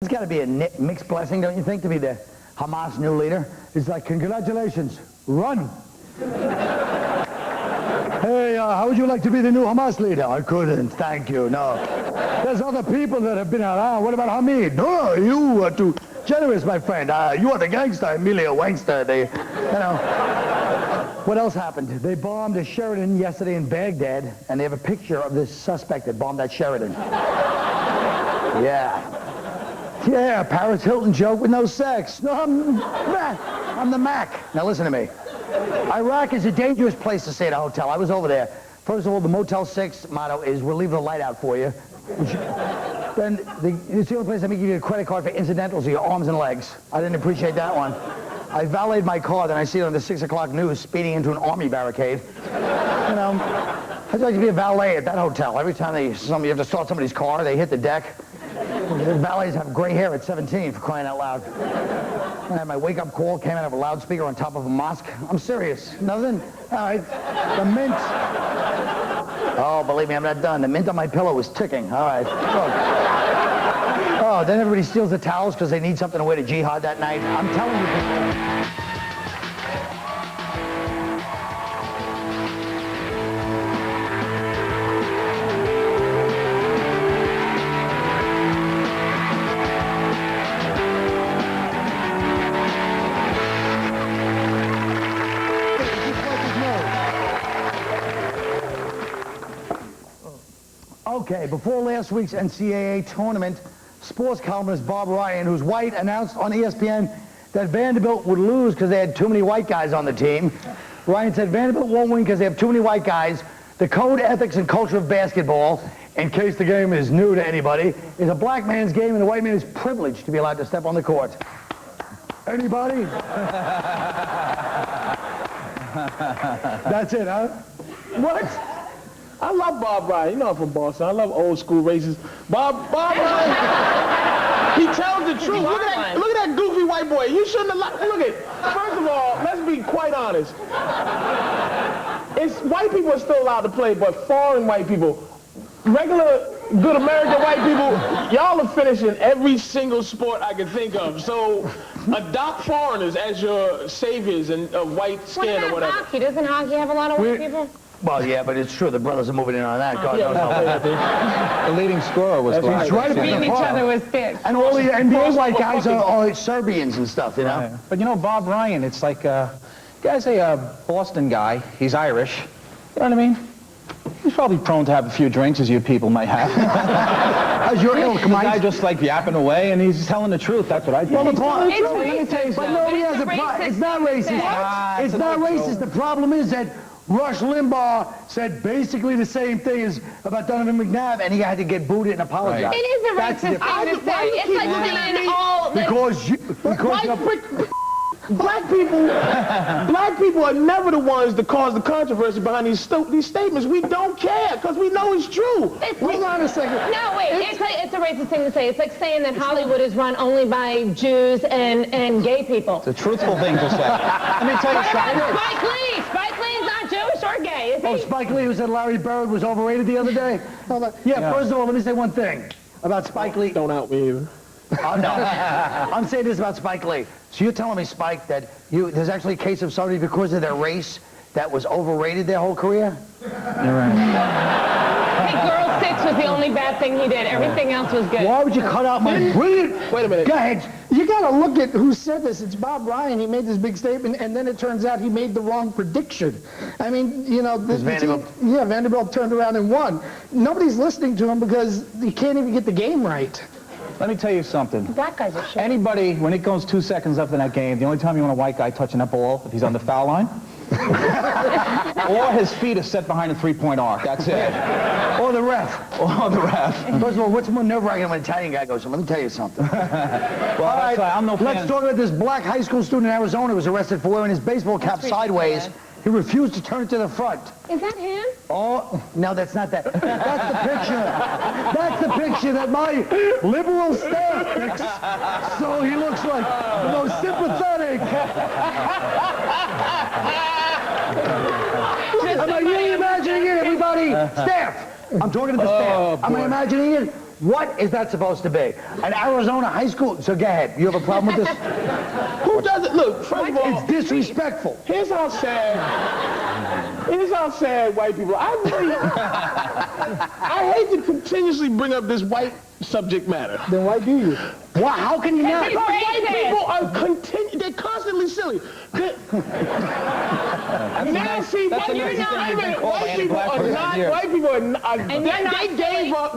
It's got to be a mixed blessing, don't you think, to be the Hamas new leader? It's like, congratulations, run. Hey, how would you like to be the new Hamas leader? I couldn't, thank you, no. There's other people that have been around. What about Hamid? No, you are too generous, my friend. You are the gangster, Emilio Wangster. What else happened? They bombed a Sheraton yesterday in Baghdad, and they have a picture of this suspect that bombed that Sheraton. Yeah, Paris Hilton joke with no sex. No, I'm the Mac. Now listen to me. Iraq is a dangerous place to stay at a hotel. I was over there. First of all, the Motel 6 motto is, we'll leave the light out for you. Then it's the only place that give you a credit card for incidentals of your arms and legs. I didn't appreciate that one. I valeted my car, then I see it on the 6 o'clock news speeding into an army barricade. You know, I'd like to be a valet at that hotel. Every time you have to start somebody's car, they hit the deck. The valets have gray hair at 17, for crying out loud. I had my wake-up call, came out of a loudspeaker on top of a mosque. I'm serious. Nothing? All right. The mint. Oh, believe me, I'm not done. The mint on my pillow was ticking. All right. Look. Oh, then everybody steals the towels because they need something to wear to jihad that night. I'm telling you. Okay, before last week's NCAA tournament, sports columnist Bob Ryan, who's white, announced on ESPN that Vanderbilt would lose because they had too many white guys on the team. Ryan said Vanderbilt won't win because they have too many white guys. The code, ethics, and culture of basketball, in case the game is new to anybody, is a black man's game and the white man is privileged to be allowed to step on the court. Anybody? That's it, huh? What? I love Bob Ryan. You know I'm from Boston. I love old school races. Bob Ryan, he tells the truth. Look at that goofy white boy. You shouldn't have look at. First of all, let's be quite honest. White people are still allowed to play, but foreign white people, regular good American white people, y'all are finishing every single sport I can think of. So adopt foreigners as your saviors and white skin or whatever. Hockey? Doesn't hockey have a lot of white people? Well, yeah, but it's true. The brothers are moving in on that. God knows how. The leading scorer was black. He's right Beating each other with sticks. And all the NBA white guys are Serbians and stuff, you know? Right. But you know, Bob Ryan, it's like, guy's a Boston guy. He's Irish. You know what I mean? He's probably prone to have a few drinks, as you people might have. As your ilk, the guy just like yapping away, and he's telling the truth. That's what I think. Well, It's racist. but nobody has a problem. It's not racist. It's not racist. The problem is that Rush Limbaugh said basically the same thing as about Donovan McNabb, and he had to get booted and apologize. Right. It is a racist thing to say. It's like saying all... Black people are never the ones that cause the controversy behind these statements. We don't care because we know it's true. Hold on a second. No, wait. It's a racist thing to say. It's like saying that Hollywood is run only by Jews and gay people. It's a truthful thing to say. Let me tell you something. Spike Lee! Spike Lee's not Jewish or gay, is he? Oh, Spike Lee, who said Larry Bird was overrated the other day? Yeah, first of all, let me say one thing about Spike Lee. Don't out me either. Oh, no. I'm saying this about Spike Lee. So you're telling me, Spike, that there's actually a case of somebody because of their race that was overrated their whole career? You're right. Hey, Girl 6 was the only bad thing he did. Everything else was good. Why would you cut out my brilliant... Wait a minute. Go ahead. You got to look at who said this. It's Bob Ryan. He made this big statement, and then it turns out he made the wrong prediction. I mean, you know... Vanderbilt turned around and won. Nobody's listening to him because he can't even get the game right. Let me tell you something. Black guys are shit. Anybody, when it goes 2 seconds left in that game, the only time you want a white guy touching that ball, if he's on the foul line, or his feet are set behind a three-point arc. That's it. Or the ref. Or the ref. First of all, what's more nerve-wracking when an Italian guy goes, so let me tell you something. Well, all right, I'm no fan. Let's talk about this black high school student in Arizona who was arrested for wearing his baseball cap sideways. He refused to turn it to the front. Is that him? Oh, no, that's not that. That's the picture. That's the picture that my liberal staff picks. So he looks like the most sympathetic. Am I really imagining it, everybody? Staff. I'm talking to the staff. Am I imagining it? What is that supposed to be? An Arizona high school? So go ahead. You have a problem with this? Who doesn't? Look, first of all, It's disrespectful. here's how sad white people are. I hate to continuously bring up this white subject matter. Then why do you? Why? How can you not? It's Because white racist. people are they're constantly silly. Now see, white people are not. White people are not.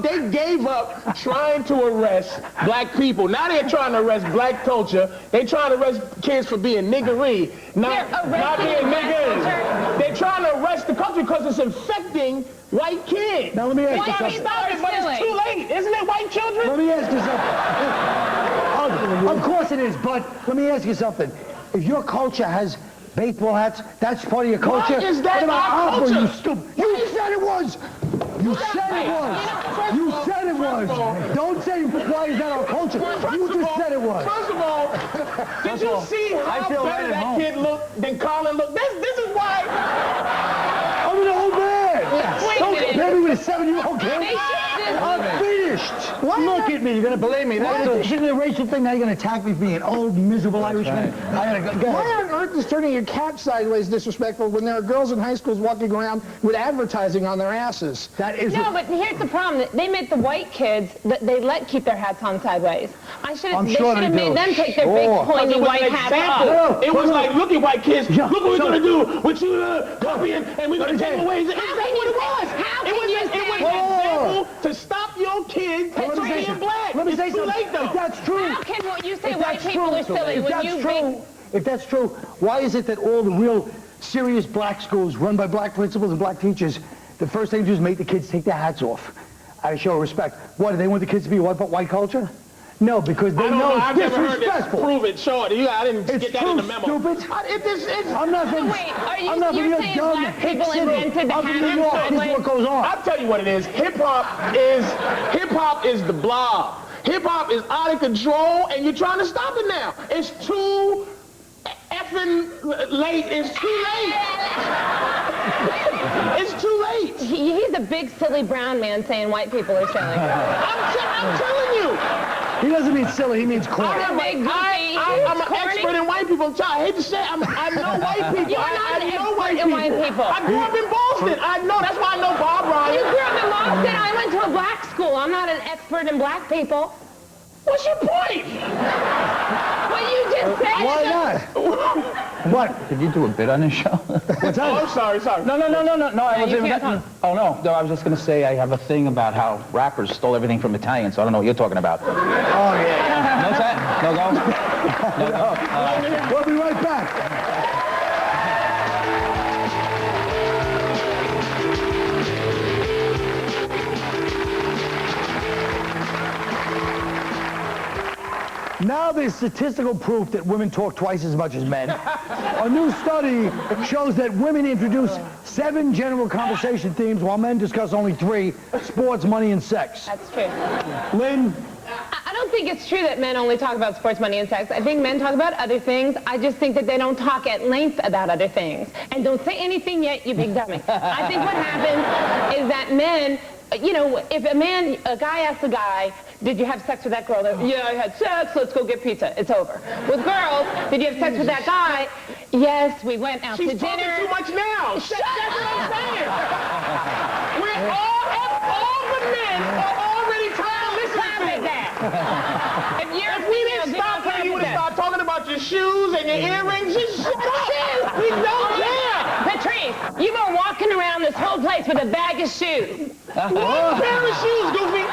They gave up trying to arrest black people. Now they're trying to arrest black culture. They're trying to arrest kids for being niggery, not being niggers. They're trying to arrest the culture because it's infecting white kids. Now let me ask you White something. people are But silly. it's too late, isn't it, white children? Let me ask you something. Of course it is, but let me ask you something. If your culture has baseball hats, that's part of your culture. Why is that What about our opera, culture? you stupid? You said it was. You said it was. You said it was. Don't say, why is that our culture? You just said it was. First of all, did you see how feel right better at that home. kid looked than Colin looked? This is why. I'm an old man. Wait a Don't minute. compare me with a 7-year-old kid. They should just- I'm finished. Look at me. You're going to believe me. That isn't a racial thing. Now you're going to attack me for being an old, miserable Irishman. I gotta go. Go Why ahead. on earth is turning your cap sideways disrespectful when there are girls in high schools walking around with advertising on their asses? That is. No, but here's the problem. They make the white kids, they let keep their hats on sideways. I'm They sure should have they made do. them take their big Sure. pointy It was white an hats example. off. It was like, look at white kids. Yeah, Look what we're so- going to do with you copying, and we're going to take Okay. away. That's How what can it you was. say- how It can was you an say- example to stop your kids from Let me say being something. black. Let me say It's too something. late, though. If that's true. How can what you say If white that's people true, are silly if when that's you true, if that's true, why is it that all the real serious black schools run by black principals and black teachers, the first thing to do is make the kids take their hats off out of show of respect? What, do they want the kids to be white culture? No, because they I don't know. know I've it's never heard this. disrespectful. Prove it. Show it. I didn't It's get that in true, the memo. stupid. I'm not from. Wait, are you- I'm not from you're your saying dumb black hick people city. invented the I'm from hat New on York. This is sideways? what goes on. I'll tell you what it is. Hip hop is the blob. Hip hop is out of control, and you're trying to stop it now. It's too effing late. It's too late. It's too late. He's a big silly brown man saying white people are silly. I'm telling you. He doesn't mean silly. He means corny. I'm a big goofy. I'm an Corny. expert in white people. I hate to say it, I know white people. You are not I an know expert in white people. I grew up in Boston. I know. That's why I know Bob You Ryan. grew up in Boston. I went to a black school. I'm not an expert in black people. What's your point? What you just said. Why not? What? Did you do a bit on this show? What's Oh, that? I'm sorry. No, I you wasn't. can't talk. Oh no, I was just gonna say I have a thing about how rappers stole everything from Italians, so I don't know what you're talking about. Oh, yeah. No chat? No go? No go? We'll be right back. Now there's statistical proof that women talk twice as much as men. A new study shows that women introduce 7 general conversation themes while men discuss only 3: sports, money, and sex. That's true. Lynn? I don't think it's true that men only talk about sports, money, and sex. I think men talk about other things. I just think that they don't talk at length about other things. And don't say anything yet, you big dummy. I think what happens is that men, you know, if a guy asks a guy, did you have sex with that girl? Yeah, I had sex. Let's go get pizza. It's over. With girls, did you have sex with that guy? Yes, we went out to She's talking dinner. too much now. Shut That's what I'm up. saying. All the men are already trying to listen to Stop it things. that. If you're If we didn't stop her, you would have started talking about your shoes and your earrings. Just shut up. We don't care. Patrice, you've been walking around this whole place with a bag of shoes. One pair of shoes, Goofy.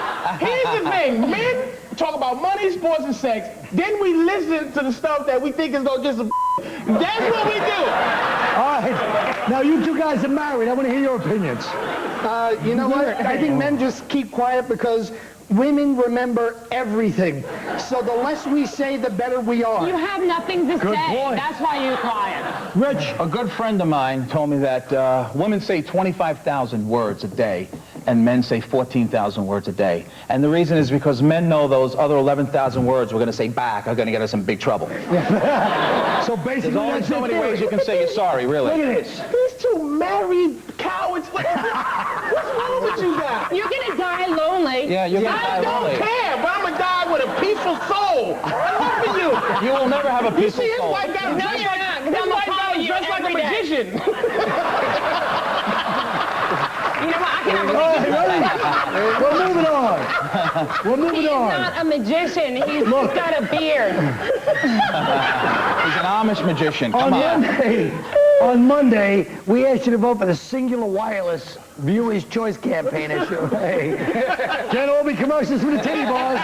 Here's the thing. Men talk about money, sports, and sex. Then we listen to the stuff that we think is going to just... That's what we do. All right. Now, you two guys are married. I want to hear your opinions. You know what? I think men just keep quiet because women remember everything. So the less we say, the better we are. You have nothing to Good say. point. That's why you're quiet. Rich? A good friend of mine told me that women say 25,000 words a day, and men say 14,000 words a day. And the reason is because men know those other 11,000 words we're going to say back are going to get us in big trouble. So basically, There's only that's so it many there. ways you can say you're sorry, really. Look at this. These two married cowards. What's wrong with you guys? You're going to die die lonely. Yeah, you're gonna die I don't lonely. care, but I'm gonna die with a peaceful soul. I love for you. You will never have a You peaceful see, his soul. wife got him No, dressed you're like, not, 'cause his I'm wife gonna got follow him you dressed like a every day. magician. You know what? I cannot All believe right, ready? We're moving on. We're moving he's on. not a magician. He's just got a beard. He's an Amish magician. Come on. On Monday, we asked you to vote for the Singular Wireless Viewers' Choice Campaign issue. Hey, can't all be commercials for the titty bars.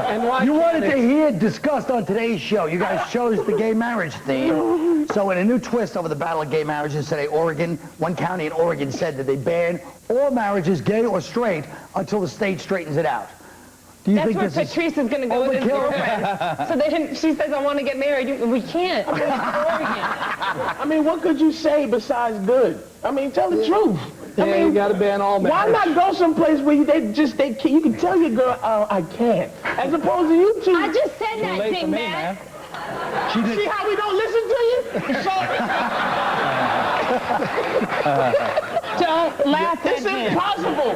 And why You wanted to hear discussed on today's show. You guys chose the gay marriage theme. So in a new twist over the battle of gay marriages today, one county in Oregon said that they ban all marriages, gay or straight, until the state straightens it out. Do you That's think where this is Patrice is going to go with his overkill? girlfriend. So she says, I want to get married. We can't. We're in Oregon. I mean, what could you say besides good? I mean, tell the truth. I mean, you got to ban all why marriage. not go someplace where you can tell your girl, oh, I can't, as opposed to you two. I just said that, Late for me, dingbat. man. See how we don't listen to you? Don't laugh It's at him. impossible.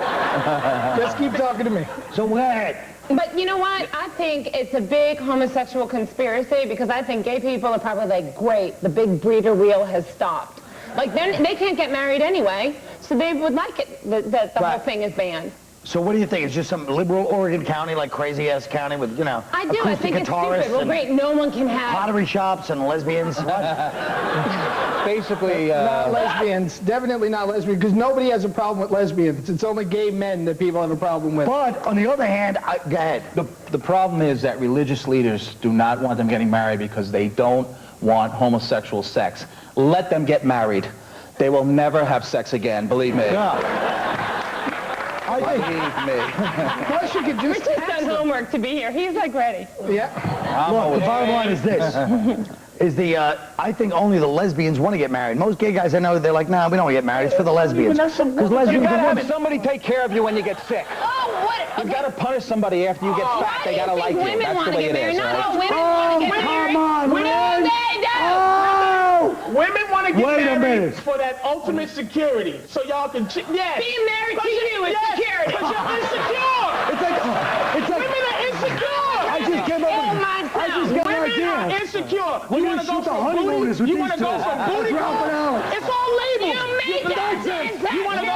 Just keep talking to me. So go ahead. But you know what? I think it's a big homosexual conspiracy because I think gay people are probably like, great, the big breeder wheel has stopped. Like, they can't get married anyway, so they would like it that the whole thing is banned. So what do you think? It's just some liberal Oregon county, like crazy-ass county with, you know, I do. I think it's guitarists stupid. Well, and great. No one can have. pottery shops and lesbians. Basically, Not lesbians. Definitely not lesbians, because nobody has a problem with lesbians. It's only gay men that people have a problem with. But on the other hand, go ahead. the problem is that religious leaders do not want them getting married because they don't want homosexual sex. Let them get married. They will never have sex again, believe me. Believe me. Plus, you could just Richard's done homework to be here. He's like ready. Yeah. Look, the bottom line is this. I think only the lesbians want to get married. Most gay guys I know, they're like, no, we don't want to get married. It's for the lesbians. Because You lesbians gotta are have women. somebody take care of you when you get sick. Oh, what? You gotta punish somebody after you get fat. They gotta like you. Women That's want the to way get it married. is, all Not right? all women want to get married. Come on, No, man. they don't. Women want to get Wait a married minute. for that ultimate security, so y'all can. Yes. Being married to you is security. But you're insecure. It's like, Women are insecure. I just came up Oh, with, my I just got an Women are idea. insecure. We're You gonna want to go shoot the from honeymooners with booty? You these want to two. go from booty Drop it call? out. It's all labeled. You made that You want to go?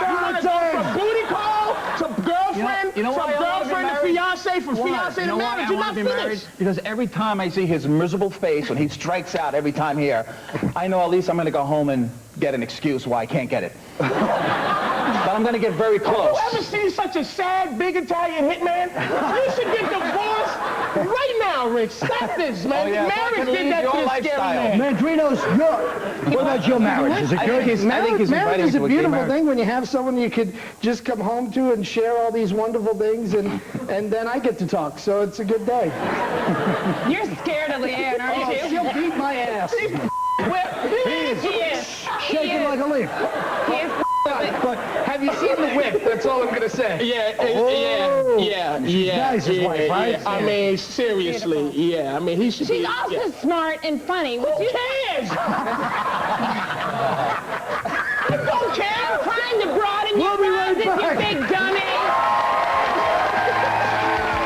You want to go Nonsense. from booty call to girlfriend You know to why I wanna be girlfriend to married? fiance, from fiance to marriage? You're not finished. Because every time I see his miserable face when he strikes out every time here, I know at least I'm going to go home and get an excuse why I can't get it. But I'm going to get very close. You ever seen such a sad, big Italian hitman? You should get divorced right now, Rich. Stop this, man. Oh, yeah, if I Marriage can did lead that your to this scary lifestyle. man. Mendrinos, what about your marriage? Is it I good? think he's Marriage inviting is me a to a gay beautiful marriage. thing when you have someone you could just come home to and share all these wonderful things, and then I get to talk, so it's a good day. You're scared of Leanne, aren't you? She'll beat my ass. He is. Shaking like a leaf. He is. But have you seen the whip? That's all I'm going to say. Yeah, Nice, his wife, right? yeah. I mean, seriously, yeah. I mean, he should She's be. also yeah. smart and funny. Who cares? I don't care. I'm trying to broaden We'll your be right horizons, you back. big dummy.